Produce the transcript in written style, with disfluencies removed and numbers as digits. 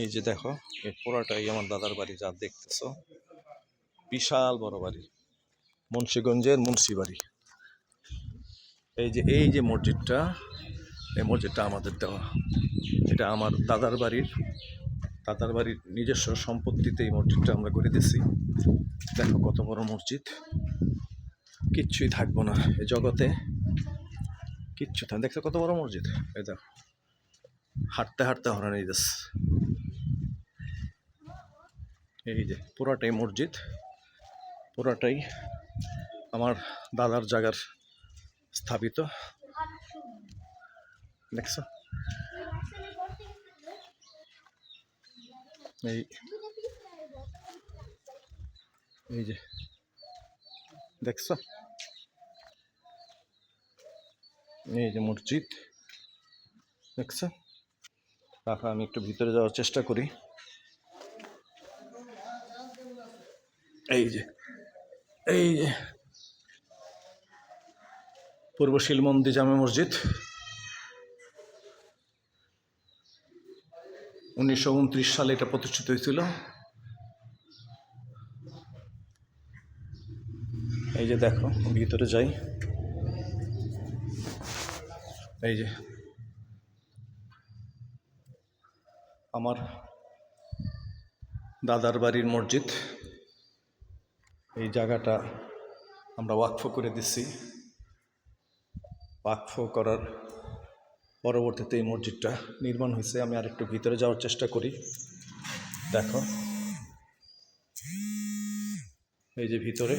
এই যে দেখো, এই পুরাটাই আমার দাদার বাড়ি, যা দেখতেছো বিশাল বড় বাড়ি, মুন্সিগঞ্জের মুন্সি বাড়ি। এই যে মসজিদটা, এই মসজিদটা আমাদের দেওয়া। এটা আমার দাদার বাড়ির নিজস্ব সম্পত্তিতে এই মসজিদটা আমরা করে দিচ্ছি। দেখো কত বড় মসজিদ, কিচ্ছুই থাকবো না এই জগতে, কিচ্ছু থাকবে। দেখছো কত বড় মসজিদ, এই দেখো হাঁটতে হাঁটতে হরানি যাচ্ছে। এই যে পুরাটাই মসজিদ, পুরাটাই আমার দাদার জায়গার স্থাপিত। দেখছো এই যে দেখছো, এই যে মসজিদ দেখছো। তারপর আমি একটু ভিতরে যাওয়ার চেষ্টা করি। এই যে পূর্ব শিলমন্দি জামে মসজিদ, 1929 সালে এটা প্রতিষ্ঠিত হয়েছিল। এই যে দেখো, ভিতরে যাই। এই যে আমার দাদার বাড়ির মসজিদ, এই জায়গাটা আমরা ওয়াকফ করে দিচ্ছি। ওয়াকফ করার পরবর্তীতে এই মসজিদটা নির্মাণ হয়েছে। আমি আরেকটু ভিতরে যাওয়ার চেষ্টা করি। দেখো এই যে ভিতরে